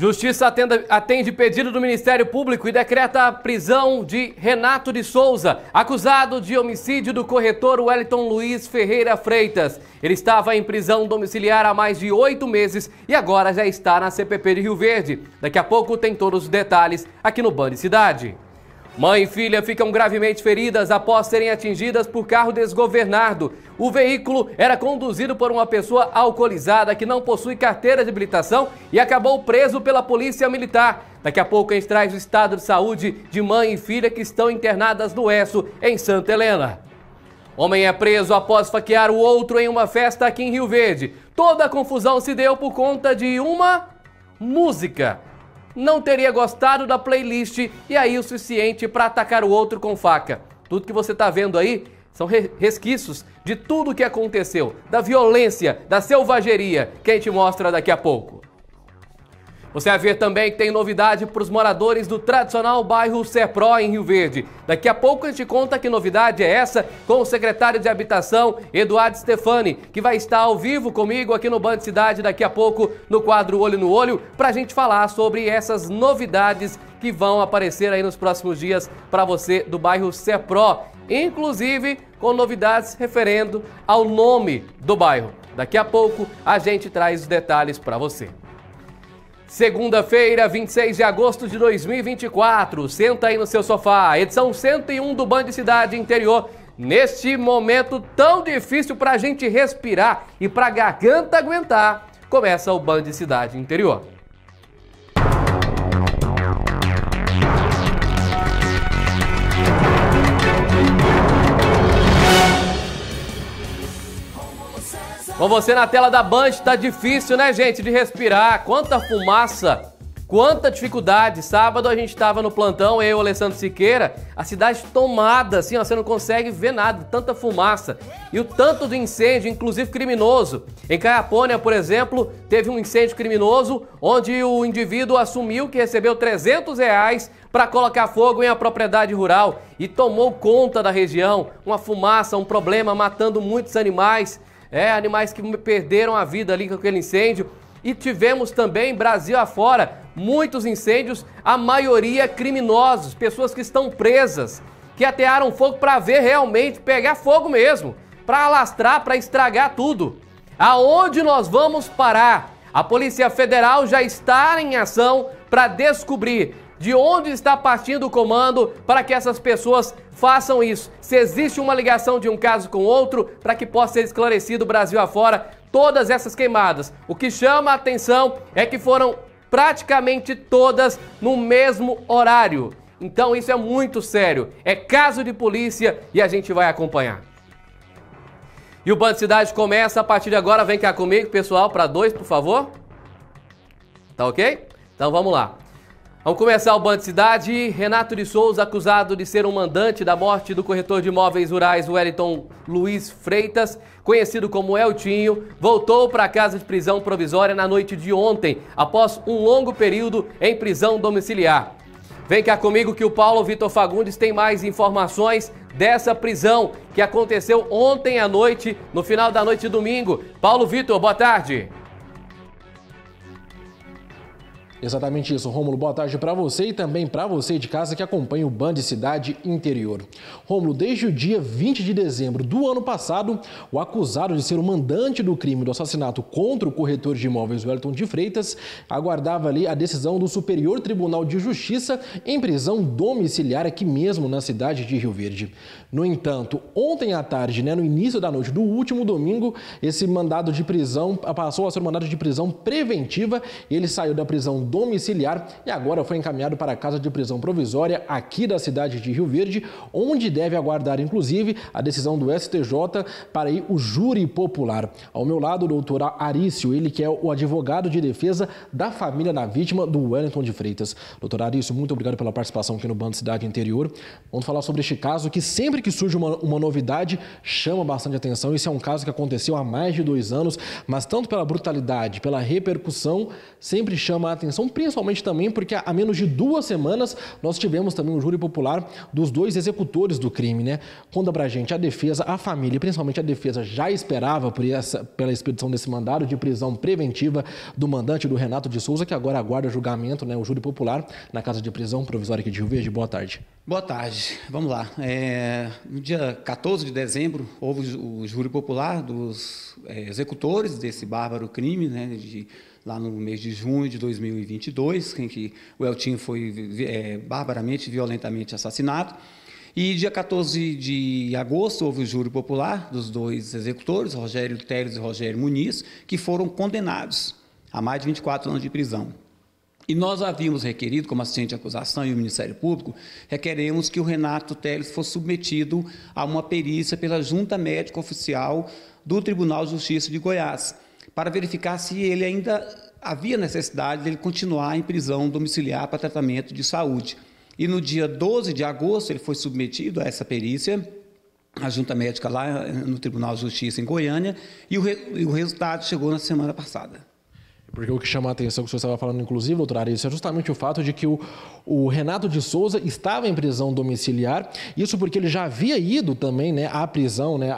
Justiça atende pedido do Ministério Público e decreta a prisão de Renato de Souza, acusado de homicídio do corretor Wellington Luiz Ferreira Freitas. Ele estava em prisão domiciliar há mais de 8 meses e agora já está na CPP de Rio Verde. Daqui a pouco tem todos os detalhes aqui no Band Cidade. Mãe e filha ficam gravemente feridas após serem atingidas por carro desgovernado. O veículo era conduzido por uma pessoa alcoolizada que não possui carteira de habilitação e acabou preso pela Polícia Militar. Daqui a pouco a gente traz o estado de saúde de mãe e filha que estão internadas no ESSO, em Santa Helena. Homem é preso após esfaquear o outro em uma festa aqui em Rio Verde. Toda a confusão se deu por conta de uma música. Não teria gostado da playlist e aí o suficiente para atacar o outro com faca. Tudo que você está vendo aí são resquícios de tudo o que aconteceu, da violência, da selvageria, que a gente mostra daqui a pouco. Você vai ver também que tem novidade para os moradores do tradicional bairro Serpro, em Rio Verde. Daqui a pouco a gente conta que novidade é essa com o secretário de Habitação, Eduardo Stefani, que vai estar ao vivo comigo aqui no Band Cidade daqui a pouco no quadro Olho no Olho, para a gente falar sobre essas novidades que vão aparecer aí nos próximos dias para você do bairro Serpro, inclusive com novidades referendo ao nome do bairro. Daqui a pouco a gente traz os detalhes para você. Segunda-feira, 26 de agosto de 2024, senta aí no seu sofá, edição 101 do Band Cidade Interior, neste momento tão difícil para a gente respirar e para a garganta aguentar, começa o Band Cidade Interior. Com você na tela da Band, tá difícil, né, gente, de respirar. Quanta fumaça, quanta dificuldade. Sábado a gente tava no plantão, eu e o Alessandro Siqueira, a cidade tomada, assim, ó, você não consegue ver nada, tanta fumaça. E o tanto de incêndio, inclusive criminoso. Em Caiapônia, por exemplo, teve um incêndio criminoso, onde o indivíduo assumiu que recebeu R$300 para colocar fogo em uma propriedade rural e tomou conta da região. Uma fumaça, um problema, matando muitos animais. Animais que perderam a vida ali com aquele incêndio. E tivemos também, Brasil afora, muitos incêndios, a maioria criminosos, pessoas que estão presas, que atearam fogo para ver realmente pegar fogo mesmo, para alastrar, para estragar tudo. Aonde nós vamos parar? A Polícia Federal já está em ação para descobrir de onde está partindo o comando para que essas pessoas façam isso. Se existe uma ligação de um caso com outro, para que possa ser esclarecido Brasil afora todas essas queimadas. O que chama a atenção é que foram praticamente todas no mesmo horário. Então isso é muito sério. É caso de polícia e a gente vai acompanhar. E o Band Cidade começa a partir de agora. Vem cá comigo, pessoal, para 2, por favor. Tá ok? Então vamos lá. Vamos começar o Band Cidade. Renato de Souza, acusado de ser um mandante da morte do corretor de imóveis rurais Wellington Luiz Freitas, conhecido como Eltinho, voltou para a casa de prisão provisória na noite de ontem, após um longo período em prisão domiciliar. Vem cá comigo que o Paulo Vitor Fagundes tem mais informações dessa prisão que aconteceu ontem à noite, no final da noite de domingo. Paulo Vitor, boa tarde. Exatamente isso, Rômulo. Boa tarde para você e também para você de casa que acompanha o Band Cidade Interior. Rômulo, desde o dia 20 de dezembro do ano passado, o acusado de ser o mandante do crime do assassinato contra o corretor de imóveis Wellington de Freitas aguardava ali a decisão do Superior Tribunal de Justiça em prisão domiciliar aqui mesmo na cidade de Rio Verde. No entanto, ontem à tarde, no início da noite do último domingo, esse mandado de prisão passou a ser um mandado de prisão preventiva. Ele saiu da prisão domiciliar e agora foi encaminhado para a casa de prisão provisória aqui da cidade de Rio Verde, onde deve aguardar inclusive a decisão do STJ para ir o júri popular. Ao meu lado, o doutor Arício, ele que é o advogado de defesa da família da vítima do Wellington de Freitas. Doutor Arício, muito obrigado pela participação aqui no Band Cidade Interior. Vamos falar sobre este caso que sempre que surge uma novidade chama bastante atenção. Esse é um caso que aconteceu há mais de 2 anos, mas tanto pela brutalidade, pela repercussão, sempre chama a atenção investigação, principalmente também porque há menos de 2 semanas nós tivemos também um júri popular dos 2 executores do crime, né? Conta pra gente, a defesa, a família, principalmente a defesa, já esperava pela expedição desse mandado de prisão preventiva do mandante, do Renato de Souza, que agora aguarda julgamento, né? O júri popular na Casa de Prisão Provisória aqui de Rio Verde. Boa tarde. Boa tarde. Vamos lá. No dia 14 de dezembro, houve o júri popular dos executores desse bárbaro crime, né, lá no mês de junho de 2022, em que o Eltinho foi barbaramente, violentamente assassinado. E dia 14 de agosto, houve o júri popular dos 2 executores, Rogério Teles e Rogério Muniz, que foram condenados a mais de 24 anos de prisão. E nós havíamos requerido, como assistente de acusação e o Ministério Público, requeremos que o Renato Teles fosse submetido a uma perícia pela Junta Médica Oficial do Tribunal de Justiça de Goiás, para verificar se ele ainda havia necessidade de ele continuar em prisão domiciliar para tratamento de saúde. E no dia 12 de agosto ele foi submetido a essa perícia, a Junta Médica lá no Tribunal de Justiça em Goiânia, e o resultado chegou na semana passada. Porque o que chama a atenção, que o senhor estava falando, inclusive, doutor Arício, é justamente o fato de que o Renato de Souza estava em prisão domiciliar, isso porque ele já havia ido também, né, à prisão, né,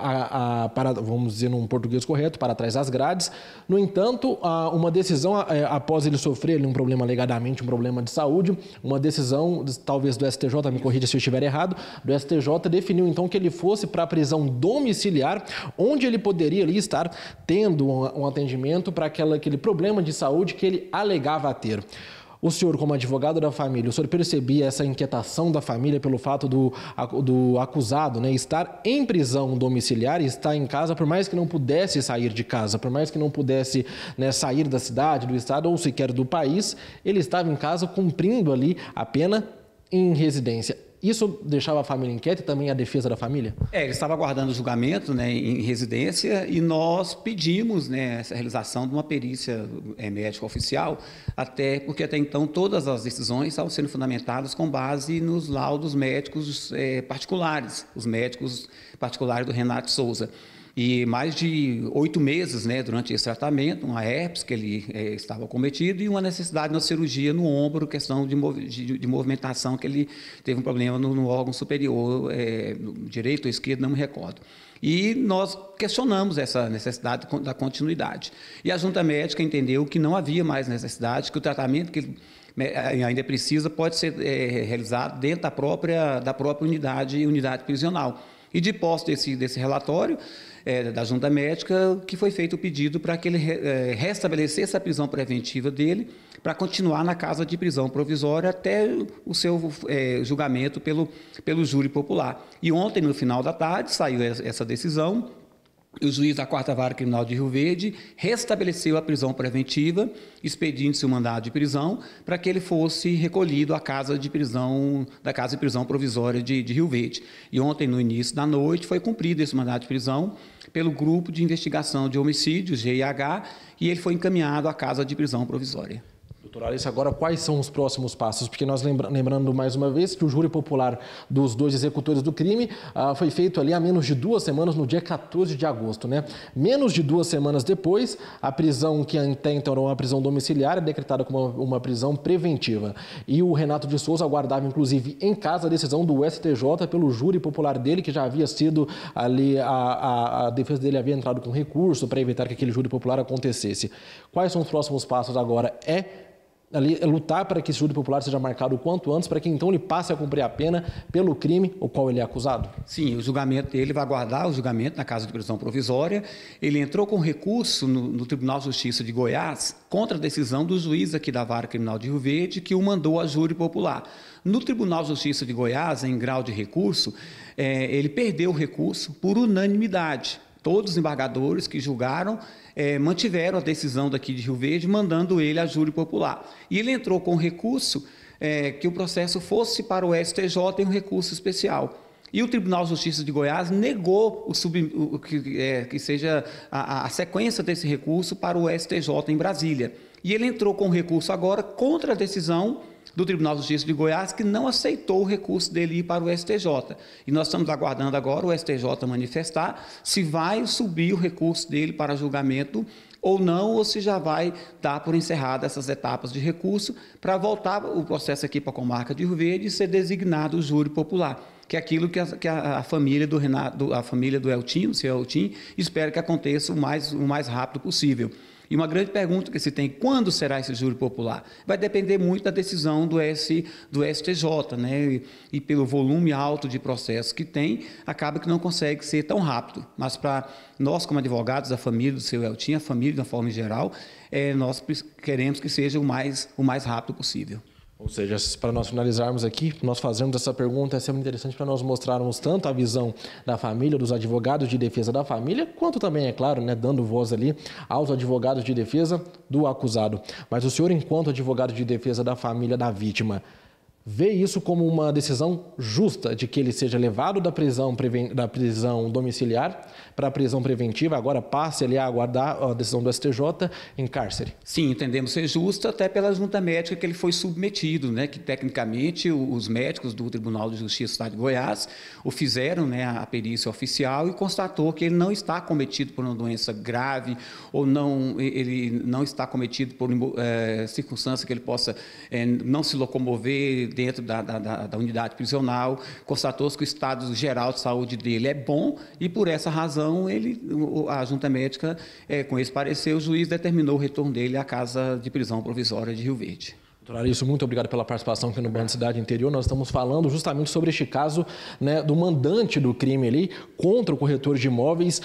para, vamos dizer num português correto, para trás das grades. No entanto, uma decisão, após ele sofrer ali um problema, alegadamente um problema de saúde, uma decisão, talvez do STJ, me corrija se eu estiver errado, do STJ definiu então que ele fosse para a prisão domiciliar, onde ele poderia ali estar tendo um atendimento para aquele problema de saúde que ele alegava ter. O senhor, como advogado da família, o senhor percebia essa inquietação da família pelo fato do acusado, né, estar em prisão domiciliar e estar em casa, por mais que não pudesse sair de casa, por mais que não pudesse, né, sair da cidade, do estado ou sequer do país, ele estava em casa cumprindo ali a pena em residência. Isso deixava a família inquieta e também a defesa da família? Ele estava aguardando o julgamento, né, em residência, e nós pedimos, né, essa realização de uma perícia médica oficial, porque até então todas as decisões estavam sendo fundamentadas com base nos laudos médicos particulares, os médicos particulares do Renato Souza. E mais de 8 meses, né, durante esse tratamento, uma herpes que ele estava cometido e uma necessidade de uma cirurgia no ombro, questão de movimentação, que ele teve um problema no órgão superior, direito ou esquerdo, não me recordo. E nós questionamos essa necessidade da continuidade. E a Junta Médica entendeu que não havia mais necessidade, que o tratamento que ele ainda precisa pode ser realizado dentro da própria unidade prisional. E de posse desse relatório da Junta Médica, que foi feito o pedido para que ele restabelecesse a prisão preventiva dele, para continuar na Casa de Prisão Provisória até o seu julgamento pelo júri popular. E ontem, no final da tarde, saiu essa decisão. O juiz da 4ª Vara Criminal de Rio Verde restabeleceu a prisão preventiva, expedindo-se o mandado de prisão, para que ele fosse recolhido à Casa de Prisão Provisória de Rio Verde. E ontem, no início da noite, foi cumprido esse mandado de prisão pelo Grupo de Investigação de Homicídios, GIH, e ele foi encaminhado à Casa de Prisão Provisória. Doutor Alice, agora quais são os próximos passos? Porque nós lembrando mais uma vez que o júri popular dos 2 executores do crime foi feito ali há menos de 2 semanas, no dia 14 de agosto, né? Menos de 2 semanas depois, a prisão que até então era uma prisão domiciliar é decretada como uma prisão preventiva. E o Renato de Souza aguardava, inclusive, em casa a decisão do STJ pelo júri popular dele, que já havia sido ali, a defesa dele havia entrado com recurso para evitar que aquele júri popular acontecesse. Quais são os próximos passos agora? Lutar para que esse júri popular seja marcado o quanto antes, para que então ele passe a cumprir a pena pelo crime o qual ele é acusado? Sim, o julgamento dele vai aguardar o julgamento na Casa de Prisão Provisória. Ele entrou com recurso no Tribunal de Justiça de Goiás contra a decisão do juiz aqui da Vara Criminal de Rio Verde, que o mandou a júri popular. No Tribunal de Justiça de Goiás, em grau de recurso, ele perdeu o recurso por unanimidade. Todos os embargadores que julgaram mantiveram a decisão daqui de Rio Verde, mandando ele a júri popular. E ele entrou com recurso que o processo fosse para o STJ em um recurso especial. E o Tribunal de Justiça de Goiás negou que seja a sequência desse recurso para o STJ em Brasília. E ele entrou com recurso agora contra a decisão do Tribunal de Justiça de Goiás, que não aceitou o recurso dele ir para o STJ. E nós estamos aguardando agora o STJ manifestar se vai subir o recurso dele para julgamento ou não, ou se já vai dar por encerrada essas etapas de recurso para voltar o processo aqui para a comarca de Rio Verde e ser designado o júri popular, que é aquilo que a família do Renato, a família do Eltinho, o seu Eltinho, espera que aconteça o mais rápido possível. E uma grande pergunta que se tem, quando será esse júri popular? Vai depender muito da decisão do STJ, né? E pelo volume alto de processos que tem, acaba que não consegue ser tão rápido. Mas para nós, como advogados, a família do seu Eltinho, a família de uma forma geral, nós queremos que seja o mais rápido possível. Ou seja, para nós finalizarmos aqui, nós fazemos essa pergunta, é sempre interessante para nós mostrarmos tanto a visão da família, dos advogados de defesa da família, quanto também, é claro, né, dando voz ali aos advogados de defesa do acusado. Mas o senhor, enquanto advogado de defesa da família da vítima, vê isso como uma decisão justa de que ele seja levado da prisão domiciliar para a prisão preventiva, agora passe ali a aguardar a decisão do STJ em cárcere? Sim, entendemos ser justa até pela junta médica que ele foi submetido, né, que tecnicamente os médicos do Tribunal de Justiça do Estado de Goiás o fizeram, né, a perícia oficial e constatou que ele não está cometido por uma doença grave ou não, ele não está cometido por circunstância que ele possa não se locomover dentro da unidade prisional, constatou-se que o estado geral de saúde dele é bom e, por essa razão, a junta médica, com esse parecer, o juiz determinou o retorno dele à casa de prisão provisória de Rio Verde. Doutor Arício, muito obrigado pela participação aqui no Band Cidade Interior. Nós estamos falando justamente sobre este caso, né, do mandante do crime ali contra o corretor de imóveis,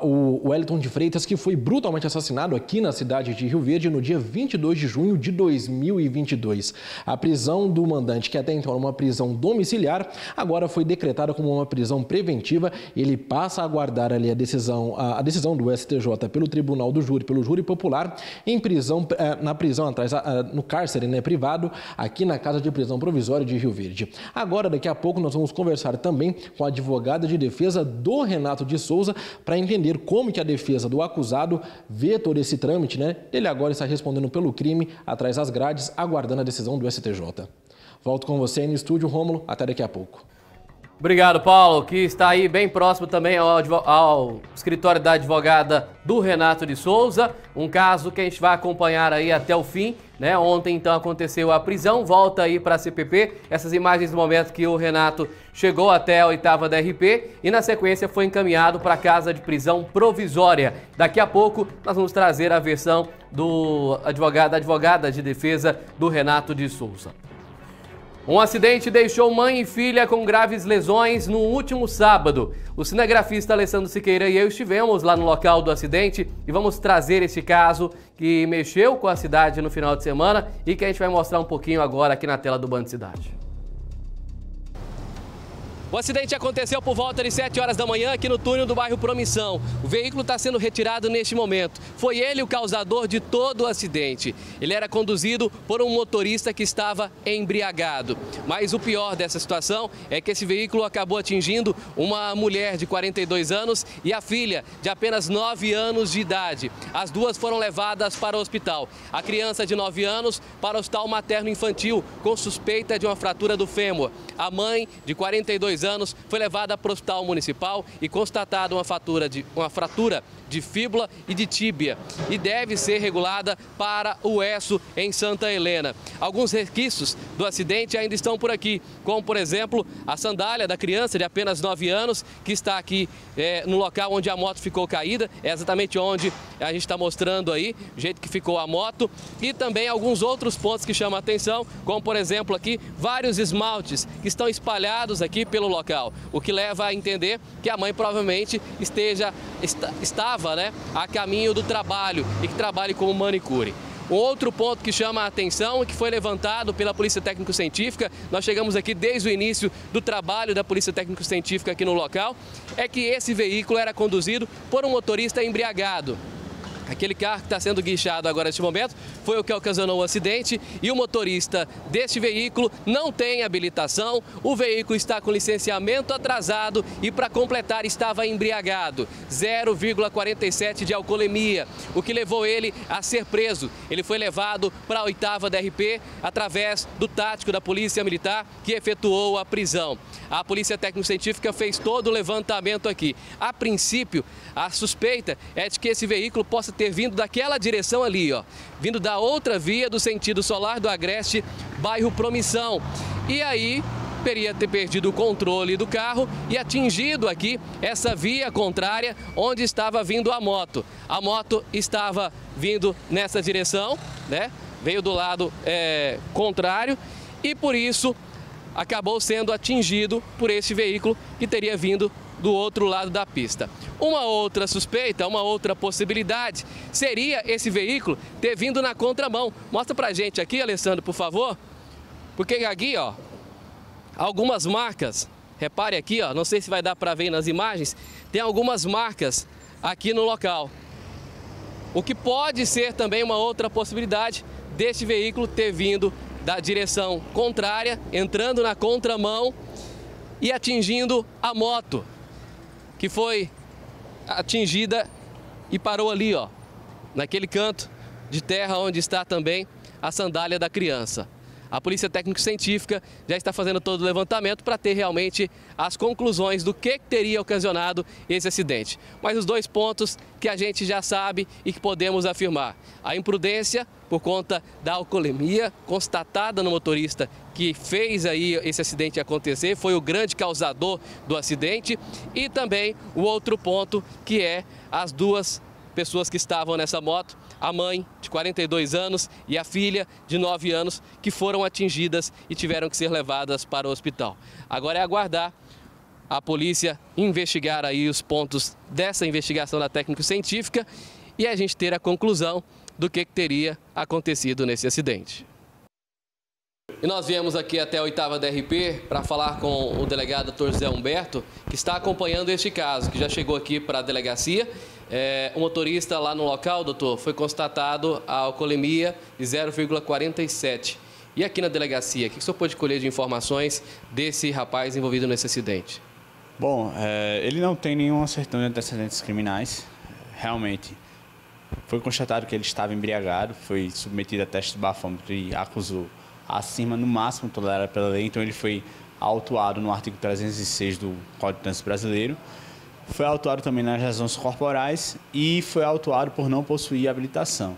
o Wellington de Freitas, que foi brutalmente assassinado aqui na cidade de Rio Verde no dia 22 de junho de 2022. A prisão do mandante, que até então era uma prisão domiciliar, agora foi decretada como uma prisão preventiva. Ele passa a aguardar ali a decisão do STJ pelo Tribunal do Júri, pelo Júri Popular, em prisão, na prisão atrás, no cárcere, né, privado, aqui na Casa de Prisão Provisória de Rio Verde. Agora, daqui a pouco, nós vamos conversar também com a advogada de defesa do Renato de Souza para entender como que a defesa do acusado vê todo esse trâmite, né? Ele agora está respondendo pelo crime atrás das grades, aguardando a decisão do STJ. Volto com você aí no estúdio, Rômulo. Até daqui a pouco. Obrigado, Paulo, que está aí bem próximo também ao escritório da advogada do Renato de Souza, um caso que a gente vai acompanhar aí até o fim, né? Ontem, então, aconteceu a prisão, volta aí para a CPP, essas imagens do momento que o Renato chegou até a 8ª da RP e, na sequência, foi encaminhado para a casa de prisão provisória. Daqui a pouco, nós vamos trazer a versão da advogada de defesa do Renato de Souza. Um acidente deixou mãe e filha com graves lesões no último sábado. O cinegrafista Alessandro Siqueira e eu estivemos lá no local do acidente e vamos trazer esse caso que mexeu com a cidade no final de semana e que a gente vai mostrar um pouquinho agora aqui na tela do Band Cidade. O acidente aconteceu por volta de 7 horas da manhã aqui no túnel do bairro Promissão. O veículo está sendo retirado neste momento. Foi ele o causador de todo o acidente. Ele era conduzido por um motorista que estava embriagado. Mas o pior dessa situação é que esse veículo acabou atingindo uma mulher de 42 anos e a filha de apenas 9 anos de idade. As duas foram levadas para o hospital. A criança de 9 anos para o hospital materno-infantil com suspeita de uma fratura do fêmur. A mãe de 42 anos foi levada para o hospital municipal e constatada uma fratura de fíbula e de tíbia e deve ser regulada para o ESSO em Santa Helena. Alguns resquícios do acidente ainda estão por aqui, como por exemplo a sandália da criança de apenas 9 anos que está aqui no local onde a moto ficou caída, é exatamente onde a gente está mostrando aí, o jeito que ficou a moto, e também alguns outros pontos que chamam a atenção, como por exemplo aqui vários esmaltes que estão espalhados aqui pelo local, o que leva a entender que a mãe provavelmente estava, né, a caminho do trabalho e que trabalhe como manicure. Um outro ponto que chama a atenção e que foi levantado pela Polícia Técnico-Científica, nós chegamos aqui desde o início do trabalho da Polícia Técnico-Científica aqui no local, é que esse veículo era conduzido por um motorista embriagado. Aquele carro que está sendo guinchado agora neste momento foi o que ocasionou o acidente e o motorista deste veículo não tem habilitação, o veículo está com licenciamento atrasado e, para completar, estava embriagado, 0,47 de alcoolemia, o que levou ele a ser preso. Ele foi levado para a 8ª da RP através do tático da Polícia Militar que efetuou a prisão. A Polícia Técnico-Científica fez todo o levantamento aqui. A princípio, a suspeita é de que esse veículo possa ter vindo daquela direção ali, ó, vindo da outra via do sentido Solar do Agreste, bairro Promissão. E aí teria ter perdido o controle do carro e atingido aqui essa via contrária onde estava vindo a moto. A moto estava vindo nessa direção, né? Veio do lado contrário e por isso acabou sendo atingido por esse veículo que teria vindo do outro lado da pista. Uma outra suspeita, uma outra possibilidade seria esse veículo ter vindo na contramão. Mostra pra gente aqui, Alessandro, por favor. Porque aqui, ó, algumas marcas, repare aqui, ó, não sei se vai dar para ver nas imagens, tem algumas marcas aqui no local. O que pode ser também uma outra possibilidade deste veículo ter vindo da direção contrária, entrando na contramão e atingindo a moto, que foi atingida e parou ali, ó, naquele canto de terra onde está também a sandália da criança. A Polícia Técnico-Científica já está fazendo todo o levantamento para ter realmente as conclusões do que teria ocasionado esse acidente. Mas os dois pontos que a gente já sabe e que podemos afirmar: a imprudência por conta da alcoolemia constatada no motorista que fez aí esse acidente acontecer, foi o grande causador do acidente, e também o outro ponto que é as duas pessoas que estavam nessa moto, a mãe de 42 anos e a filha de 9 anos, que foram atingidas e tiveram que ser levadas para o hospital. Agora é aguardar a polícia investigar aí os pontos dessa investigação da técnico-científica e a gente ter a conclusão do que teria acontecido nesse acidente. E nós viemos aqui até a 8ª DRP para falar com o delegado Dr. José Humberto, que está acompanhando este caso, que já chegou aqui para a delegacia. O motorista lá no local, doutor, foi constatado a alcoolemia de 0,47. E aqui na delegacia, o que o senhor pôde colher de informações desse rapaz envolvido nesse acidente? Bom, ele não tem nenhuma certidão de antecedentes criminais. Realmente, foi constatado que ele estava embriagado, foi submetido a teste de bafômetro e acusou acima, no máximo, tolerado pela lei. Então, ele foi autuado no artigo 306 do Código de Trânsito Brasileiro. Foi autuado também nas lesões corporais e foi autuado por não possuir habilitação.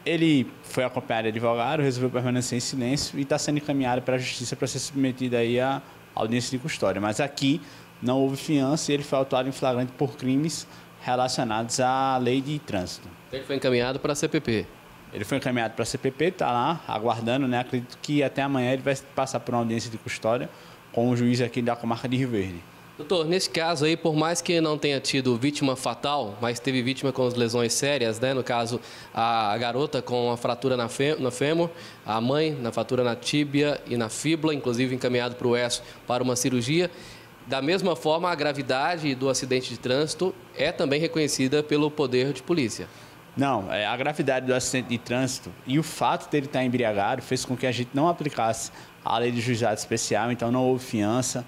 Ele foi acompanhado de advogado, resolveu permanecer em silêncio e está sendo encaminhado para a justiça para ser submetido aí à audiência de custódia. Mas aqui não houve fiança e ele foi autuado em flagrante por crimes relacionados à lei de trânsito. Ele foi encaminhado para a CPP? Ele foi encaminhado para a CPP, está lá aguardando, né? Acredito que até amanhã ele vai passar por uma audiência de custódia com o juiz aqui da comarca de Rio Verde. Doutor, nesse caso aí, por mais que não tenha tido vítima fatal, mas teve vítima com lesões sérias, né? No caso, a garota com a fratura no fêmur, a mãe na fratura na tíbia e na fíbula, inclusive encaminhado para o ESSO para uma cirurgia. Da mesma forma, a gravidade do acidente de trânsito é também reconhecida pelo poder de polícia. Não, a gravidade do acidente de trânsito e o fato dele estar embriagado fez com que a gente não aplicasse a lei de juizado especial, então não houve fiança.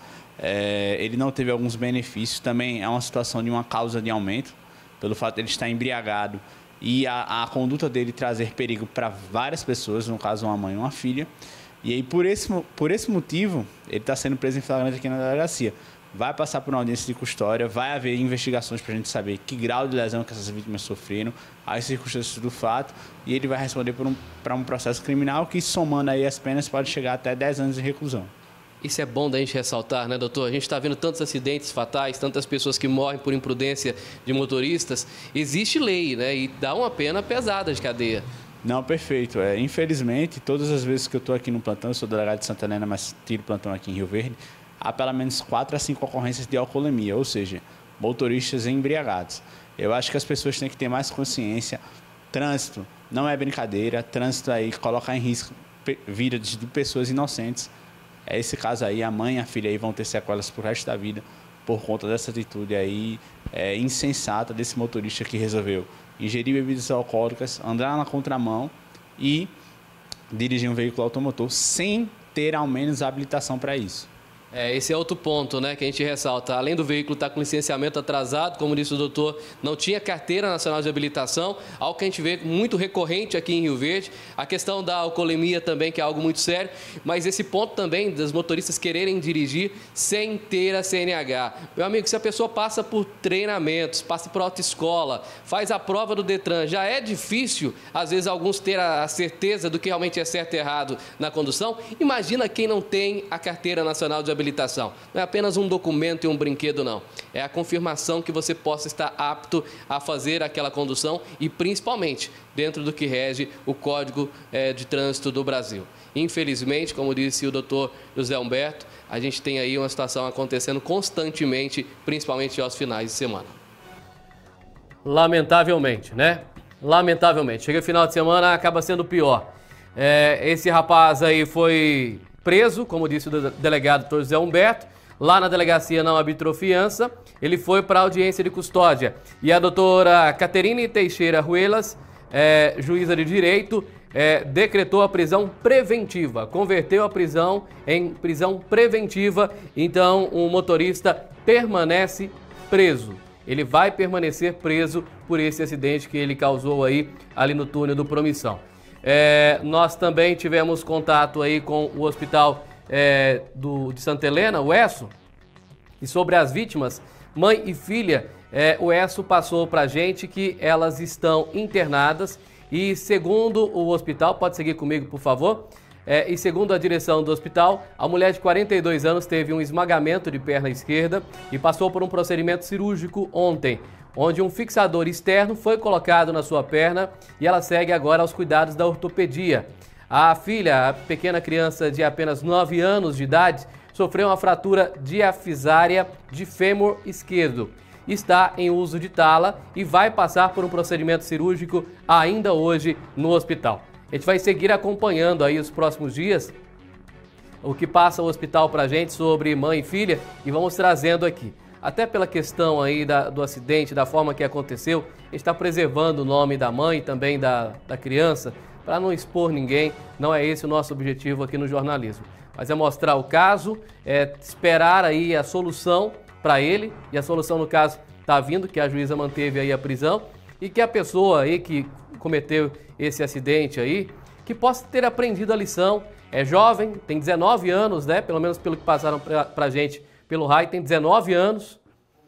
Ele não teve alguns benefícios, também é uma situação de uma causa de aumento, pelo fato de ele estar embriagado e a conduta dele trazer perigo para várias pessoas, no caso uma mãe e uma filha. E aí, por esse motivo, ele está sendo preso em flagrante aqui na delegacia. Vai passar por uma audiência de custódia, vai haver investigações para a gente saber que grau de lesão que essas vítimas sofreram, as circunstâncias do fato, e ele vai responder para um processo criminal que, somando aí as penas, pode chegar até 10 anos de reclusão. Isso é bom da gente ressaltar, né, doutor? A gente está vendo tantos acidentes fatais, tantas pessoas que morrem por imprudência de motoristas. Existe lei, né? E dá uma pena pesada de cadeia. Não, perfeito. Infelizmente, todas as vezes que eu estou aqui no plantão, eu sou delegado de Santa Helena, mas tiro plantão aqui em Rio Verde, há pelo menos 4 a 5 ocorrências de alcoolemia, ou seja, motoristas embriagados. Eu acho que as pessoas têm que ter mais consciência. Trânsito não é brincadeira, trânsito aí coloca em risco vida de pessoas inocentes. Esse caso aí, a mãe e a filha aí vão ter sequelas pro resto da vida por conta dessa atitude aí insensata desse motorista que resolveu ingerir bebidas alcoólicas, andar na contramão e dirigir um veículo automotor sem ter ao menos habilitação para isso. Esse é outro ponto, né, que a gente ressalta. Além do veículo estar com licenciamento atrasado, como disse o doutor, não tinha carteira nacional de habilitação, algo que a gente vê muito recorrente aqui em Rio Verde. A questão da alcoolemia também, que é algo muito sério, mas esse ponto também dos motoristas quererem dirigir sem ter a CNH. Meu amigo, se a pessoa passa por treinamentos, passa por autoescola, faz a prova do Detran, já é difícil, às vezes, alguns ter a certeza do que realmente é certo e errado na condução. Imagina quem não tem a carteira nacional de habilitação. Não é apenas um documento e um brinquedo, não. É a confirmação que você possa estar apto a fazer aquela condução e, principalmente, dentro do que rege o Código de Trânsito do Brasil. Infelizmente, como disse o doutor José Humberto, a gente tem aí uma situação acontecendo constantemente, principalmente aos finais de semana. Lamentavelmente, né? Lamentavelmente. Chega o final de semana, acaba sendo pior. Esse rapaz aí foi preso, como disse o delegado Dr. José Humberto, lá na delegacia não arbitrou fiança, ele foi para a audiência de custódia. E a doutora Caterine Teixeira Ruelas, juíza de direito, decretou a prisão preventiva, converteu a prisão em prisão preventiva, então o motorista permanece preso. Ele vai permanecer preso por esse acidente que ele causou aí ali no túnel do Promissão. Nós também tivemos contato aí com o hospital de Santa Helena, o ESSO, e sobre as vítimas, mãe e filha, o ESSO passou para a gente que elas estão internadas e segundo o hospital, pode seguir comigo por favor, e segundo a direção do hospital, a mulher de 42 anos teve um esmagamento de perna esquerda e passou por um procedimento cirúrgico ontem, onde um fixador externo foi colocado na sua perna e ela segue agora aos cuidados da ortopedia. A filha, a pequena criança de apenas 9 anos de idade, sofreu uma fratura diafisária de fêmur esquerdo. Está em uso de tala e vai passar por um procedimento cirúrgico ainda hoje no hospital. A gente vai seguir acompanhando aí os próximos dias o que passa o hospital para a gente sobre mãe e filha e vamos trazendo aqui. Até pela questão aí do acidente, da forma que aconteceu, a gente está preservando o nome da mãe e também da criança para não expor ninguém. Não é esse o nosso objetivo aqui no jornalismo. Mas é mostrar o caso, esperar aí a solução para ele, e a solução no caso está vindo, que a juíza manteve aí a prisão, e que a pessoa aí que cometeu esse acidente aí, que possa ter aprendido a lição. É jovem, tem 19 anos, né? Pelo menos pelo que passaram para a gente pelo RAI, tem 19 anos,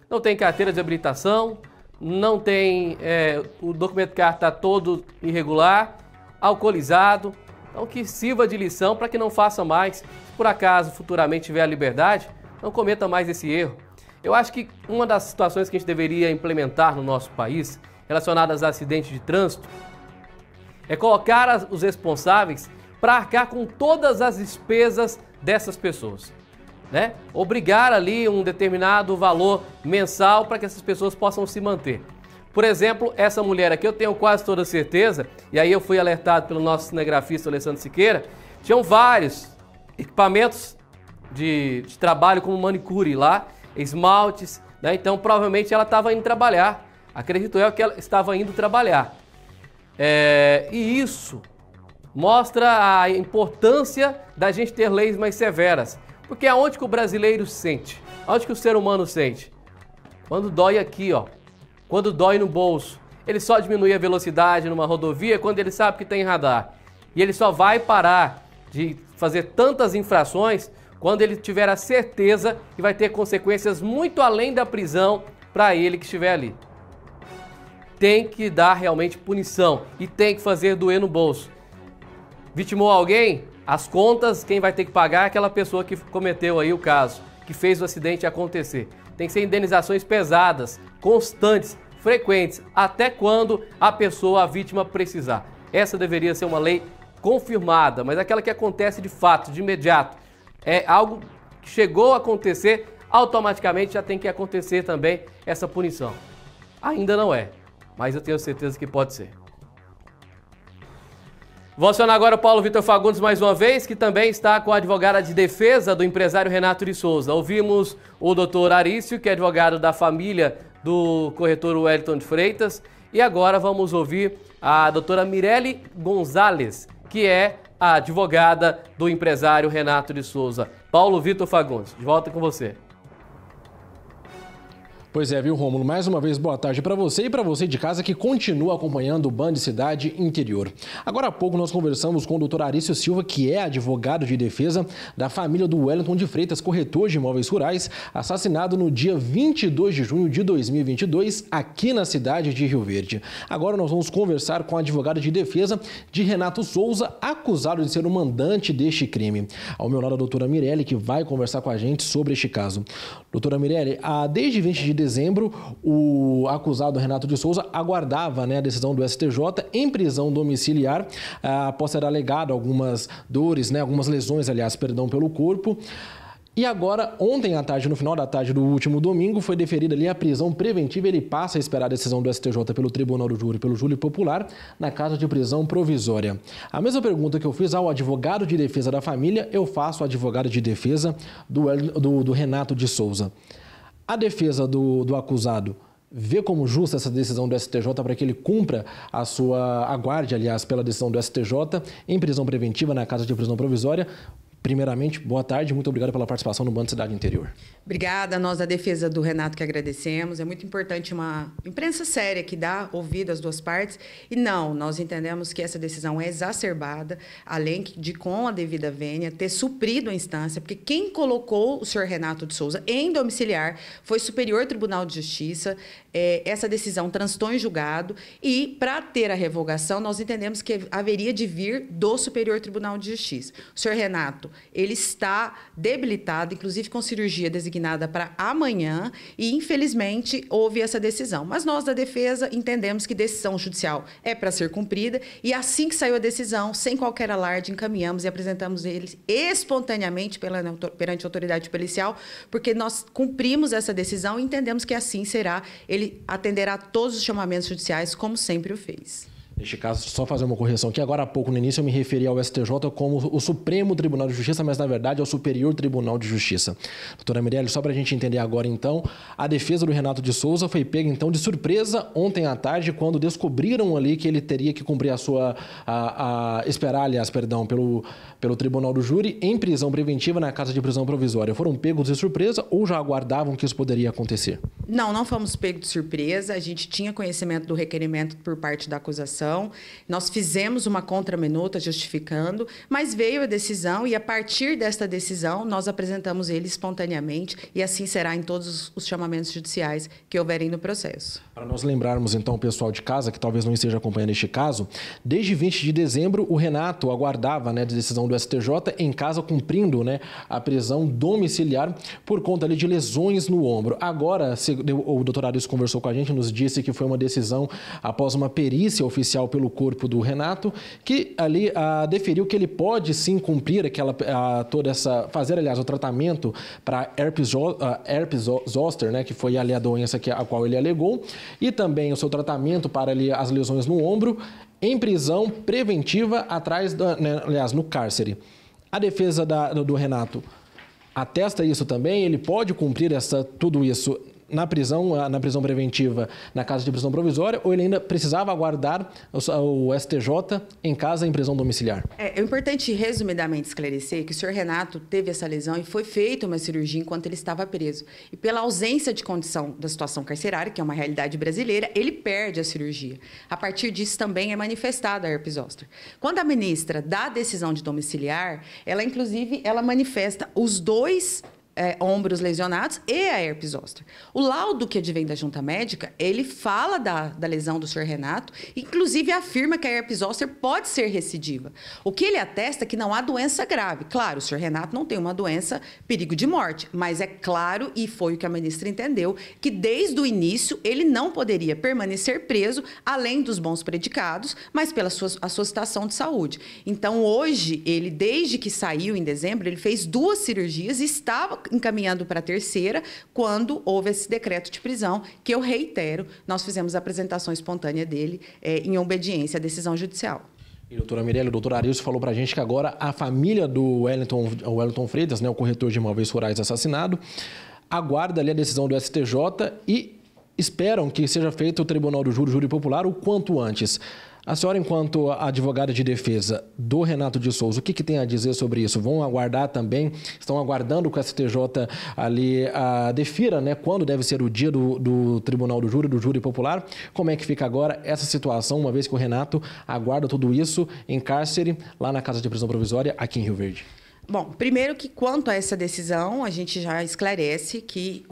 não tem carteira de habilitação, não tem, o documento de carro está todo irregular, alcoolizado, então que sirva de lição para que não faça mais, se por acaso futuramente tiver a liberdade, não cometa mais esse erro. Eu acho que uma das situações que a gente deveria implementar no nosso país, relacionadas a acidentes de trânsito, é colocar os responsáveis para arcar com todas as despesas dessas pessoas, né? Obrigar ali um determinado valor mensal para que essas pessoas possam se manter. Por exemplo, essa mulher aqui, eu tenho quase toda certeza, e aí eu fui alertado pelo nosso cinegrafista Alessandro Siqueira, tinham vários equipamentos de trabalho como manicure lá, esmaltes, né? Então provavelmente ela estava indo trabalhar, acredito eu que ela estava indo trabalhar. E isso mostra a importância da gente ter leis mais severas, porque aonde que o brasileiro sente? Aonde que o ser humano sente? Quando dói aqui, ó. Quando dói no bolso. Ele só diminui a velocidade numa rodovia quando ele sabe que tem radar. E ele só vai parar de fazer tantas infrações quando ele tiver a certeza que vai ter consequências muito além da prisão para ele que estiver ali. Tem que dar realmente punição e tem que fazer doer no bolso. Vitimou alguém? As contas, quem vai ter que pagar é aquela pessoa que cometeu aí o caso, que fez o acidente acontecer. Tem que ser indenizações pesadas, constantes, frequentes, até quando a pessoa, a vítima, precisar. Essa deveria ser uma lei confirmada, mas aquela que acontece de fato, de imediato. É algo que chegou a acontecer, automaticamente já tem que acontecer também essa punição. Ainda não é, mas eu tenho certeza que pode ser. Vou acionar agora o Paulo Vitor Fagundes mais uma vez, que também está com a advogada de defesa do empresário Renato de Souza. Ouvimos o doutor Arício, que é advogado da família do corretor Wellington de Freitas, e agora vamos ouvir a doutora Mirelle Gonzalez, que é a advogada do empresário Renato de Souza. Paulo Vitor Fagundes, de volta com você. Pois é, viu, Rômulo? Mais uma vez, boa tarde para você e para você de casa que continua acompanhando o Band Cidade Interior. Agora há pouco nós conversamos com o Dr. Arício Silva, que é advogado de defesa da família do Wellington de Freitas, corretor de imóveis rurais, assassinado no dia 22 de junho de 2022, aqui na cidade de Rio Verde. Agora nós vamos conversar com o advogado de defesa de Renato Souza, acusado de ser o mandante deste crime. Ao meu lado, a doutora Mirelle, que vai conversar com a gente sobre este caso. Doutora Mirelle, desde 20 de dezembro, o acusado Renato de Souza aguardava, a decisão do STJ em prisão domiciliar, após ser alegado algumas dores, algumas lesões, pelo corpo. E agora, ontem à tarde, no final da tarde do último domingo, foi deferida ali a prisão preventiva. Ele passa a esperar a decisão do STJ pelo Tribunal do Júri, pelo Júri Popular, na casa de prisão provisória. A mesma pergunta que eu fiz ao advogado de defesa da família, eu faço ao advogado de defesa do Renato de Souza. A defesa do acusado vê como justa essa decisão do STJ para que ele cumpra aguarde, pela decisão do STJ em prisão preventiva na casa de prisão provisória. Primeiramente, boa tarde, muito obrigado pela participação no Band Cidade Interior. Obrigada, nós da defesa do Renato que agradecemos. É muito importante uma imprensa séria que dá ouvido às duas partes. E não, nós entendemos que essa decisão é exacerbada, além de, com a devida vênia, ter suprido a instância, porque quem colocou o senhor Renato de Souza em domiciliar foi o Superior Tribunal de Justiça. Essa decisão transitou em julgado e, para ter a revogação, nós entendemos que haveria de vir do Superior Tribunal de Justiça. O senhor Renato, ele está debilitado, inclusive com cirurgia designada para amanhã, e infelizmente houve essa decisão. Mas nós da defesa entendemos que decisão judicial é para ser cumprida, e assim que saiu a decisão, sem qualquer alarde, encaminhamos e apresentamos eles espontaneamente perante a autoridade policial, porque nós cumprimos essa decisão e entendemos que assim será. Ele atenderá a todos os chamamentos judiciais, como sempre o fez. Neste caso, só fazer uma correção aqui. Agora há pouco, no início, eu me referi ao STJ como o Supremo Tribunal de Justiça, mas, na verdade, é o Superior Tribunal de Justiça. Doutora Mirelle, só para a gente entender agora, então, a defesa do Renato de Souza foi pega, então, de surpresa ontem à tarde, quando descobriram ali que ele teria que cumprir pelo Tribunal do Júri em prisão preventiva na casa de prisão provisória. Foram pegos de surpresa ou já aguardavam que isso poderia acontecer? Não fomos pegos de surpresa. A gente tinha conhecimento do requerimento por parte da acusação. Nós fizemos uma contraminuta justificando, mas veio a decisão e, a partir desta decisão, nós apresentamos ele espontaneamente e assim será em todos os chamamentos judiciais que houverem no processo. Para nós lembrarmos, então, o pessoal de casa, que talvez não esteja acompanhando este caso, desde 20 de dezembro, o Renato aguardava a decisão do STJ em casa, cumprindo a prisão domiciliar por conta de lesões no ombro. Agora, o doutor Arício conversou com a gente, nos disse que foi uma decisão após uma perícia oficial pelo corpo do Renato, que ali deferiu que ele pode sim cumprir fazer o tratamento para herpes zoster, que foi ali a doença a qual ele alegou, e também o seu tratamento para ali as lesões no ombro, em prisão preventiva no cárcere. A defesa do Renato atesta isso também, ele pode cumprir tudo isso na prisão preventiva, na casa de prisão provisória, ou ele ainda precisava aguardar o STJ em casa em prisão domiciliar? É importante, resumidamente, esclarecer que o senhor Renato teve essa lesão e foi feita uma cirurgia enquanto ele estava preso. E pela ausência de condição da situação carcerária, que é uma realidade brasileira, ele perde a cirurgia. A partir disso também é manifestada a herpes zoster. Quando a ministra dá a decisão de domiciliar, ela manifesta os dois ombros lesionados e a herpes zoster. O laudo que advém da junta médica, ele fala da lesão do senhor Renato, inclusive afirma que a herpes zoster pode ser recidiva. O que ele atesta é que não há doença grave. Claro, o senhor Renato não tem uma doença, perigo de morte, mas é claro, e foi o que a ministra entendeu, que desde o início ele não poderia permanecer preso, além dos bons predicados, mas pela sua situação de saúde. Então, hoje, ele, desde que saiu em dezembro, ele fez 2 cirurgias e estava encaminhando para a terceira, quando houve esse decreto de prisão, que eu reitero, nós fizemos a apresentação espontânea dele em obediência à decisão judicial. E, doutora Mirelle, o doutor Arício falou para a gente que agora a família do Wellington Freitas, o corretor de imóveis rurais assassinado, aguarda ali a decisão do STJ e esperam que seja feito o Tribunal do Júri Popular o quanto antes. A senhora, enquanto advogada de defesa do Renato de Souza, o que tem a dizer sobre isso? Vão aguardar também, estão aguardando que o STJ ali defira, né, quando deve ser o dia do Tribunal do Júri Popular? Como é que fica agora essa situação, uma vez que o Renato aguarda tudo isso em cárcere, lá na Casa de Prisão Provisória, aqui em Rio Verde? Bom, primeiro que quanto a essa decisão, a gente já esclarece que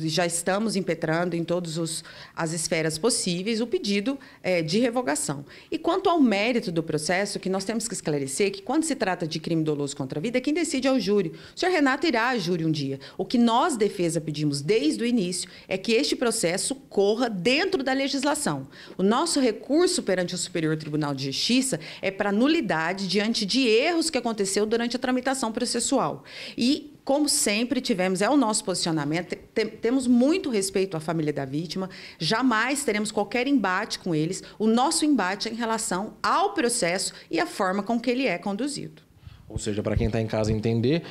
já estamos impetrando em todas as esferas possíveis o pedido de revogação. E quanto ao mérito do processo, que nós temos que esclarecer que quando se trata de crime doloso contra a vida, quem decide é o júri. O senhor Renato irá a júri um dia. O que nós, defesa, pedimos desde o início é que este processo corra dentro da legislação. O nosso recurso perante o Superior Tribunal de Justiça é para nulidade diante de erros que aconteceu durante a tramitação processual. E, como sempre tivemos, é o nosso posicionamento, temos muito respeito à família da vítima, jamais teremos qualquer embate com eles. O nosso embate é em relação ao processo e à forma com que ele é conduzido. Ou seja, para quem está em casa entender,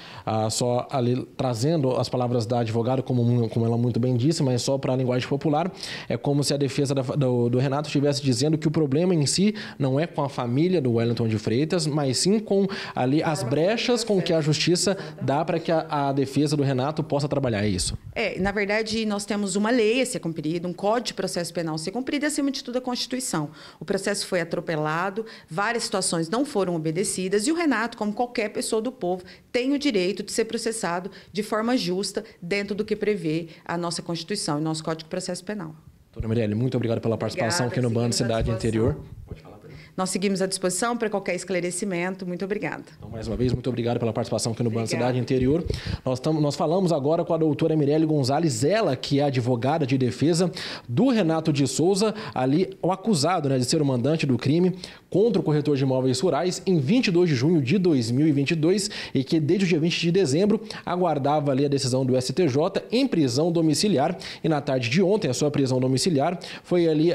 só ali trazendo as palavras da advogada, como ela muito bem disse, mas só para a linguagem popular, é como se a defesa do Renato estivesse dizendo que o problema em si não é com a família do Wellington de Freitas, mas sim com ali as brechas com que a justiça dá para que a defesa do Renato possa trabalhar, é isso? Na verdade, nós temos uma lei a ser cumprida, um Código de Processo Penal a ser cumprido e, acima de tudo, a Constituição. O processo foi atropelado, várias situações não foram obedecidas e o Renato, como qualquer pessoa do povo, tem o direito de ser processado de forma justa dentro do que prevê a nossa Constituição e o nosso Código de Processo Penal. Doutora Mirelle, muito obrigado pela participação aqui no Band Cidade Interior. Pode falar. Nós seguimos à disposição para qualquer esclarecimento. Muito obrigada. Então, mais uma vez, muito obrigado pela participação aqui no Band Cidade Interior. Nós falamos agora com a doutora Mirelle Gonzalez, ela que é advogada de defesa do Renato de Souza, ali o acusado, né, de ser o mandante do crime contra o corretor de imóveis rurais em 22 de junho de 2022 e que desde o dia 20 de dezembro aguardava ali a decisão do STJ em prisão domiciliar e na tarde de ontem a sua prisão domiciliar foi ali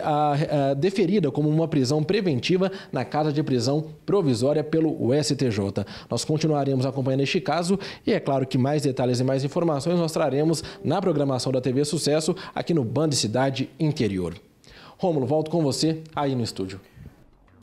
deferida como uma prisão preventiva na Casa de Prisão Provisória pelo STJ. Nós continuaremos acompanhando este caso e é claro que mais detalhes e mais informações nós traremos na programação da TV Sucesso aqui no Band Cidade Interior. Rômulo, volto com você aí no estúdio.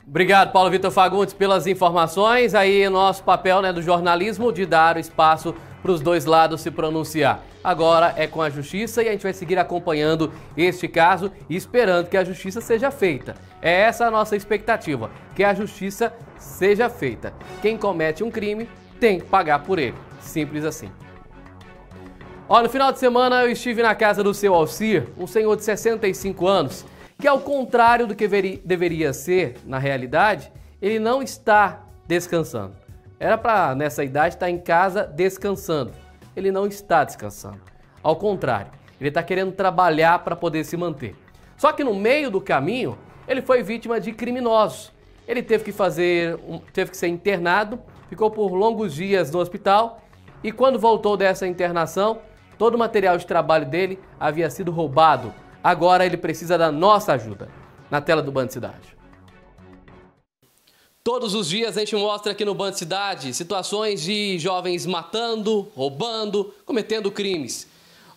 Obrigado, Paulo Vitor Fagundes, pelas informações. Aí nosso papel, né, do jornalismo de dar o espaço para os dois lados se pronunciar. Agora é com a justiça e a gente vai seguir acompanhando este caso e esperando que a justiça seja feita. É essa a nossa expectativa, que a justiça seja feita. Quem comete um crime tem que pagar por ele. Simples assim. No final de semana eu estive na casa do seu Alcir, um senhor de 65 anos, que ao contrário do que deveria ser, na realidade, ele não está descansando. Era para, nessa idade, estar em casa descansando. Ele não está descansando. Ao contrário, ele está querendo trabalhar para poder se manter. Só que no meio do caminho, ele foi vítima de criminosos. Ele teve que ser internado, ficou por longos dias no hospital e quando voltou dessa internação, todo o material de trabalho dele havia sido roubado. Agora ele precisa da nossa ajuda. Na tela do Band Cidade. Todos os dias a gente mostra aqui no Band Cidade situações de jovens matando, roubando, cometendo crimes.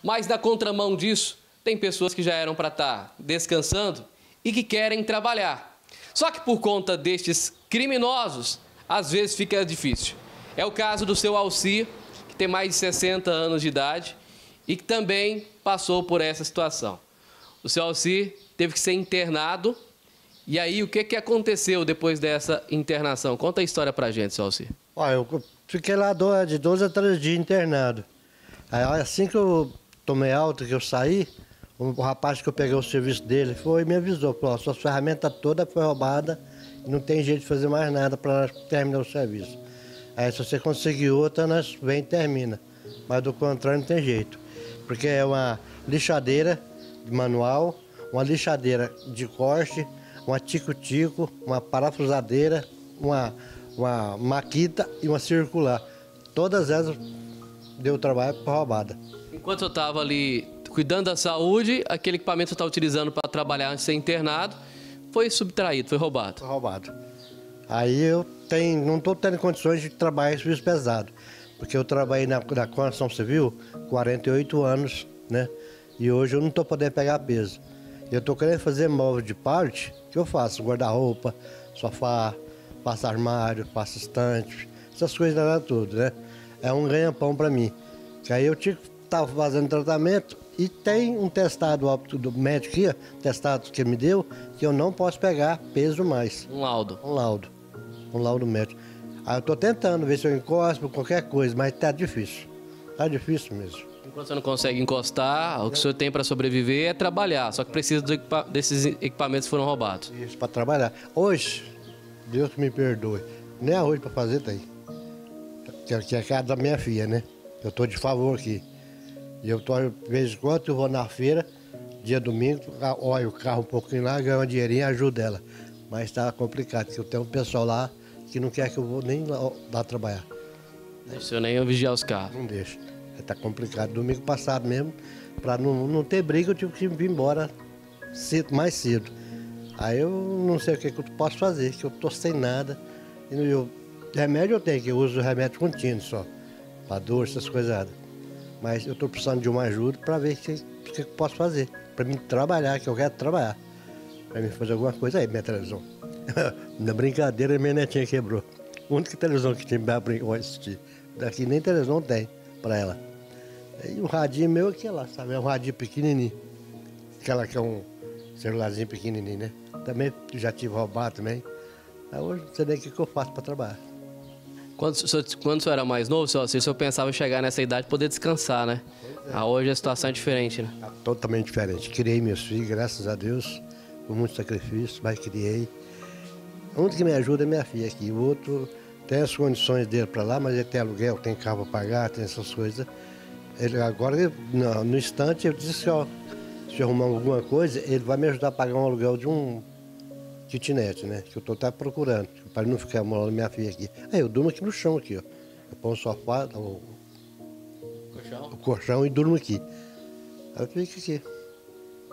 Mas na contramão disso, tem pessoas que já eram para estar descansando e que querem trabalhar. Só que por conta destes criminosos, às vezes fica difícil. É o caso do seu Alcir, que tem mais de 60 anos de idade e que também passou por essa situação. O seu Alcir teve que ser internado. E aí, o que aconteceu depois dessa internação? Conta a história pra gente, seu Alcir. Eu fiquei lá de 12 a 13 dias internado. Aí, assim que eu tomei alta, que eu saí, o rapaz que eu peguei o serviço dele foi e me avisou. Falou, sua ferramenta toda foi roubada e não tem jeito de fazer mais nada para terminar o serviço. Aí, se você conseguir outra, nós vem e termina. Mas do contrário, não tem jeito. Porque é uma lixadeira manual, uma lixadeira de corte, uma tico-tico, uma parafusadeira, uma maquita e uma circular. Todas elas deu trabalho para roubada. Enquanto eu estava ali cuidando da saúde, aquele equipamento que eu estava utilizando para trabalhar antes de ser internado foi subtraído, foi roubado. Foi roubado. Aí eu não estou tendo condições de trabalhar em serviço pesado, porque eu trabalhei na construção civil 48 anos, né? E hoje eu não estou podendo pegar peso. Eu estou querendo fazer móvel de parte, que eu faço? Guarda-roupa, sofá, faço armário, faço estante, essas coisas lá tudo, né? É um ganha-pão para mim. Que aí eu estava fazendo tratamento e tem um testado do médico aqui, testado que me deu, que eu não posso pegar peso mais. Um laudo. Um laudo médico. Aí eu estou tentando ver se eu encosto qualquer coisa, mas tá difícil. Tá difícil mesmo. Enquanto você não consegue encostar, o que o senhor tem para sobreviver é trabalhar. Só que precisa desses equipamentos que foram roubados. Isso, para trabalhar. Hoje, Deus me perdoe, nem arroz para fazer tem. Que é a casa da minha filha, né? Eu estou de favor aqui. E eu tô, de vez em quando, eu vou na feira, dia domingo, olho o carro um pouquinho lá, ganho um dinheirinho e ajudo ela. Mas está complicado, porque eu tenho um pessoal lá que não quer que eu vou nem lá trabalhar. Deixa o senhor nem vigiar os carros. Não deixa. Está complicado. Domingo passado mesmo, para não ter briga, eu tive que vir embora mais cedo. Aí eu não sei o que eu posso fazer, que eu estou sem nada. Remédio eu tenho, que eu uso remédio contínuo só, para dor, essas coisas. Mas eu estou precisando de uma ajuda para ver o que eu posso fazer. Para mim trabalhar, que eu quero trabalhar. Para mim fazer alguma coisa aí, minha televisão. Na brincadeira, minha netinha quebrou. A única televisão que tinha para assistir. Daqui nem televisão tem para ela. E o radinho meu aqui lá, sabe? É um radinho pequenininho. Aquela que é um celularzinho pequenininho, né? Também já tive roubado também. Aí hoje não sei nem o que eu faço para trabalhar. Quando o senhor era mais novo, o senhor pensava em chegar nessa idade e poder descansar, né? Hoje a situação é diferente, né? Tá totalmente diferente. Criei meus filhos, graças a Deus, com muito sacrifício, mas criei. O único que me ajuda é minha filha aqui. O outro tem as condições dele para lá, mas ele tem aluguel, tem carro para pagar, tem essas coisas. Ele, agora, no instante, eu disse que, ó, se eu arrumar alguma coisa, ele vai me ajudar a pagar um aluguel de um kitnet, né? Que eu estou até procurando, para não ficar morando minha filha aqui. Aí eu durmo aqui no chão, aqui, ó. Eu ponho o sofá, o colchão e durmo aqui. Aí eu fico aqui.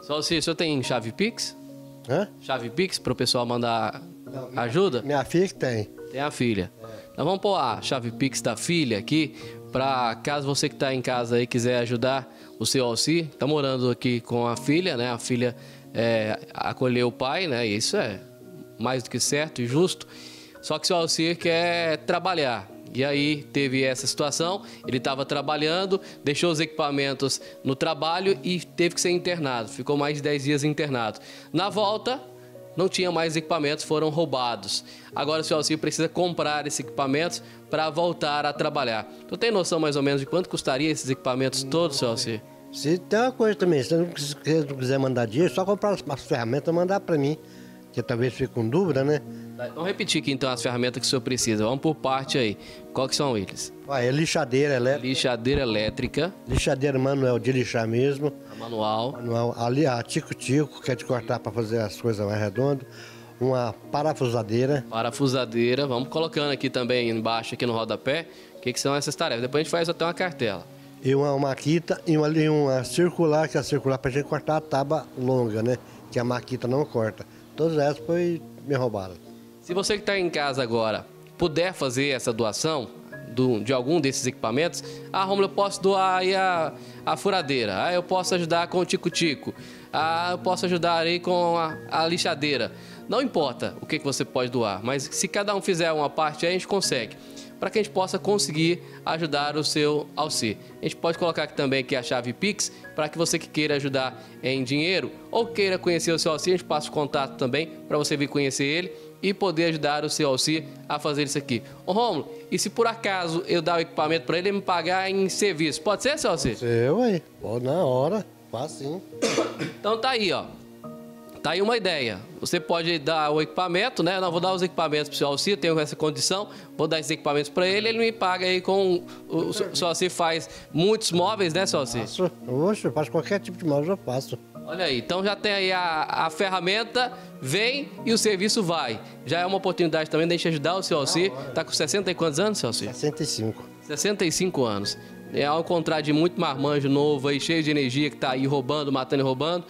Só se o senhor tem chave Pix? Hã? Chave Pix para o pessoal mandar ajuda? Minha filha que tem. Tem a filha. Nós vamos pôr a chave Pix da filha aqui, para caso você que está em casa aí quiser ajudar o seu Alci, está morando aqui com a filha, né? A filha acolheu o pai, né? E isso é mais do que certo e justo. Só que o seu Alci quer trabalhar. E aí teve essa situação, ele estava trabalhando, deixou os equipamentos no trabalho e teve que ser internado. Ficou mais de 10 dias internado. Na volta, não tinha mais equipamentos, foram roubados. Agora o seu Alci precisa comprar esses equipamentos para voltar a trabalhar. Tu tem noção mais ou menos de quanto custaria esses equipamentos todos, seu Alci? Se tem uma coisa também, se você não quiser mandar dinheiro, só comprar as ferramentas e mandar para mim, que talvez fique com dúvida, né? Vamos repetir aqui então as ferramentas que o senhor precisa. Vamos por parte aí. Qual que são eles? É lixadeira elétrica. Lixadeira elétrica. Lixadeira manual de lixar mesmo. A manual. Manual. Ali a tico-tico, que é de cortar para fazer as coisas mais redondas. Uma parafusadeira. Parafusadeira. Vamos colocando aqui também embaixo, aqui no rodapé, o que são essas tarefas. Depois a gente faz até uma cartela. E uma maquita e uma circular, que é a circular para a gente cortar a tábua longa, né? Que a maquita não corta. Todas essas foi me roubaram. Se você que está em casa agora puder fazer essa doação de algum desses equipamentos, Rômulo, eu posso doar aí a furadeira, eu posso ajudar com o tico-tico, eu posso ajudar aí com a lixadeira. Não importa o que você pode doar, mas se cada um fizer uma parte aí, a gente consegue. Para que a gente possa conseguir ajudar o seu Alci. A gente pode colocar aqui também a chave Pix, para que você que queira ajudar em dinheiro ou queira conhecer o seu Alci, a gente passa o contato também para você vir conhecer ele e poder ajudar o seu Alci a fazer isso aqui. Ô Rômulo, e se por acaso eu dar o equipamento para ele me pagar em serviço, pode ser, seu Alci? Eu aí, pode na hora, faz sim. Então tá aí, ó. Tá aí uma ideia. Você pode dar o equipamento, né? Eu não vou dar os equipamentos para o seu Alci, eu tenho essa condição, vou dar esses equipamentos para ele, ele me paga aí com... O seu Alci faz muitos móveis, né, seu Alci? Oxe, eu faço qualquer tipo de móvel, eu faço. Olha aí, então já tem aí a ferramenta, vem e o serviço vai. Já é uma oportunidade também de a gente ajudar o seu Alci. Tá com 60 e quantos anos, seu Alci? 65. 65 anos. É ao contrário de muito marmanjo novo aí, cheio de energia, que tá aí roubando, matando e roubando.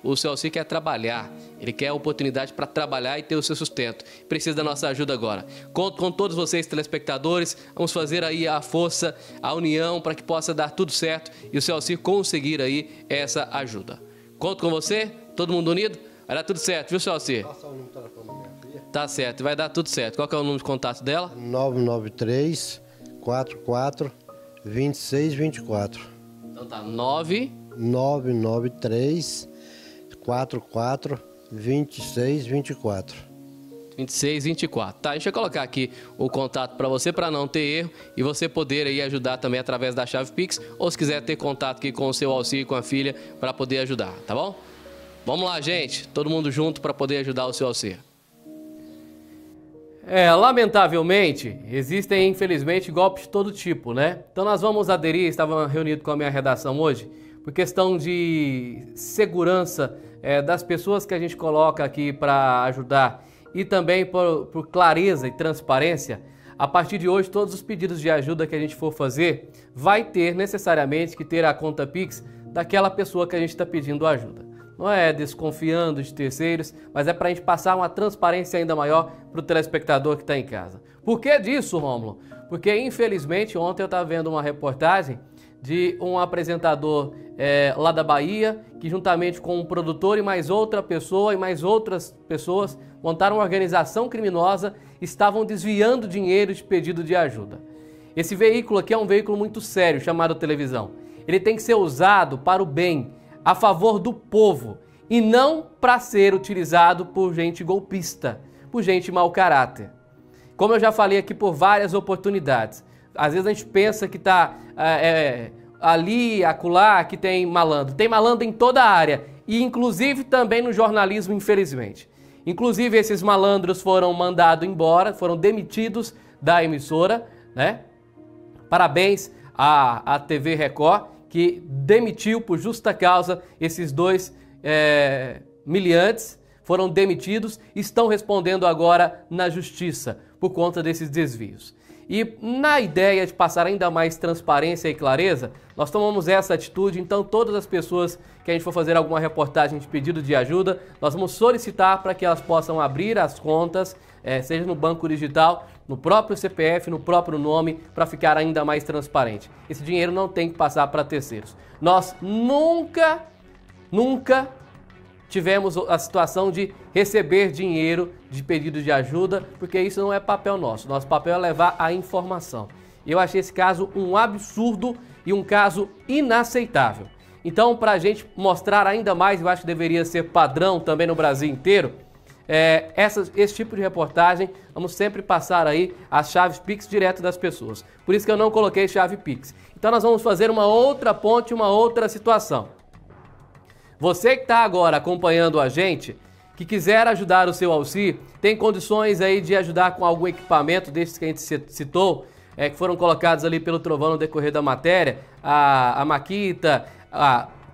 O seu Alci quer trabalhar, ele quer a oportunidade para trabalhar e ter o seu sustento. Precisa da nossa ajuda agora. Conto com todos vocês, telespectadores, vamos fazer aí a força, a união para que possa dar tudo certo e o seu Alci conseguir aí essa ajuda. Conto com você, todo mundo unido, vai dar tudo certo, viu, seu Alci? Passa o número do telefone da minha filha. Tá certo, vai dar tudo certo. Qual que é o número de contato dela? 993-44-2624. Então tá, 993-44-2624. 2624. Tá, deixa eu colocar aqui o contato para você, para não ter erro, e você poder aí ajudar também através da chave Pix, ou se quiser ter contato aqui com o seu auxílio, com a filha, para poder ajudar, tá bom? Vamos lá, gente, todo mundo junto para poder ajudar o seu auxílio. Lamentavelmente, existem, infelizmente, golpes de todo tipo, né? Então nós vamos aderir, estava reunido com a minha redação hoje, por questão de segurança das pessoas que a gente coloca aqui para ajudar, e também por clareza e transparência. A partir de hoje, todos os pedidos de ajuda que a gente for fazer, vai ter necessariamente que ter a conta Pix daquela pessoa que a gente está pedindo ajuda. Não é desconfiando de terceiros, mas é para a gente passar uma transparência ainda maior para o telespectador que está em casa. Por que disso, Rômulo? Porque, infelizmente, ontem eu estava vendo uma reportagem de um apresentador lá da Bahia, que juntamente com um produtor e mais outra pessoa e mais outras pessoas montaram uma organização criminosa, estavam desviando dinheiro de pedido de ajuda. Esse veículo aqui é um veículo muito sério, chamado televisão. Ele tem que ser usado para o bem, a favor do povo, e não para ser utilizado por gente golpista, por gente mau caráter. Como eu já falei aqui por várias oportunidades, às vezes a gente pensa que está ali, acolá, que tem malandro. Tem malandro em toda a área, e inclusive também no jornalismo, infelizmente. Inclusive esses malandros foram mandados embora, foram demitidos da emissora, né? Parabéns à TV Record, que demitiu por justa causa esses dois miliantes, foram demitidos e estão respondendo agora na justiça por conta desses desvios. E na ideia de passar ainda mais transparência e clareza, nós tomamos essa atitude. Então todas as pessoas que a gente for fazer alguma reportagem de pedido de ajuda, nós vamos solicitar para que elas possam abrir as contas, seja no banco digital, no próprio CPF, no próprio nome, para ficar ainda mais transparente. Esse dinheiro não tem que passar para terceiros. Nós nunca tivemos a situação de receber dinheiro de pedido de ajuda, porque isso não é papel nosso. Nosso papel é levar a informação. Eu achei esse caso um absurdo e um caso inaceitável. Então, para a gente mostrar ainda mais, eu acho que deveria ser padrão também no Brasil inteiro, esse tipo de reportagem, vamos sempre passar aí as chaves Pix direto das pessoas. Por isso que eu não coloquei chave Pix. Então nós vamos fazer uma outra ponte, uma outra situação. Você que está agora acompanhando a gente, que quiser ajudar o seu auxílio, tem condições aí de ajudar com algum equipamento desses que a gente citou, que foram colocados ali pelo Trovão no decorrer da matéria, a maquita,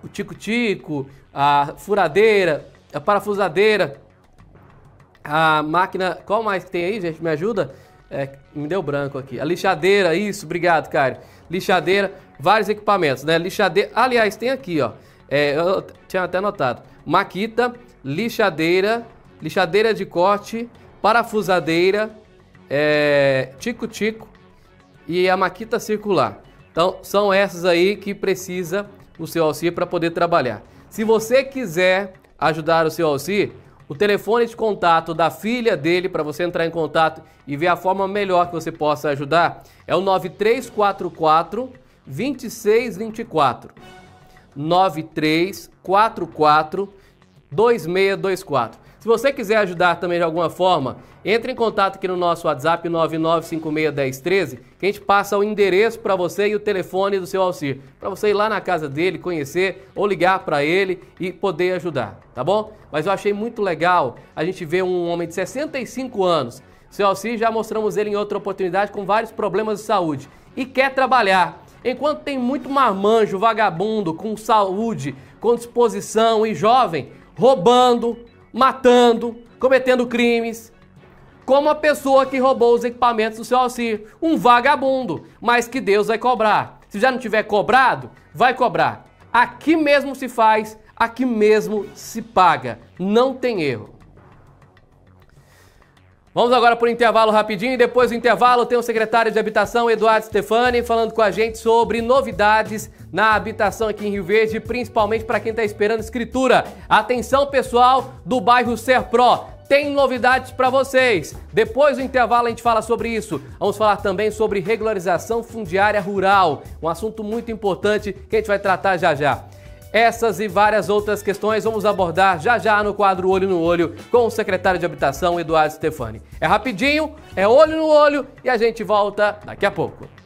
o tico-tico, a furadeira, a parafusadeira, a máquina, qual mais que tem aí, gente? Me ajuda? Me deu branco aqui. A lixadeira, isso, obrigado, Caio. Lixadeira, vários equipamentos, né? Lixadeira, aliás, tem aqui, ó. Eu tinha até notado. Maquita, lixadeira de corte, parafusadeira, tico-tico e a maquita circular. Então, são essas aí que precisa o seu auxílio para poder trabalhar. Se você quiser ajudar o seu auxílio, o telefone de contato da filha dele, para você entrar em contato e ver a forma melhor que você possa ajudar, é o 9344-2624. 9344-2624. Se você quiser ajudar também de alguma forma, entre em contato aqui no nosso WhatsApp 99561013, que a gente passa o endereço para você e o telefone do seu auxílio, para você ir lá na casa dele, conhecer ou ligar para ele e poder ajudar, tá bom? Mas eu achei muito legal a gente ver um homem de 65 anos, seu auxílio, já mostramos ele em outra oportunidade, com vários problemas de saúde e quer trabalhar. Enquanto tem muito marmanjo, vagabundo, com saúde, com disposição e jovem, roubando, matando, cometendo crimes, como a pessoa que roubou os equipamentos do seu auxílio. Um vagabundo, mas que Deus vai cobrar. Se já não tiver cobrado, vai cobrar. Aqui mesmo se faz, aqui mesmo se paga. Não tem erro. Vamos agora para o intervalo rapidinho e depois do intervalo tem o secretário de Habitação, Eduardo Stefani, falando com a gente sobre novidades na habitação aqui em Rio Verde, principalmente para quem está esperando escritura. Atenção, pessoal do bairro Serpro, tem novidades para vocês. Depois do intervalo a gente fala sobre isso. Vamos falar também sobre regularização fundiária rural, um assunto muito importante que a gente vai tratar já já. Essas e várias outras questões vamos abordar já já no quadro Olho no Olho com o secretário de Habitação, Eduardo Stefani. É rapidinho, é olho no olho e a gente volta daqui a pouco.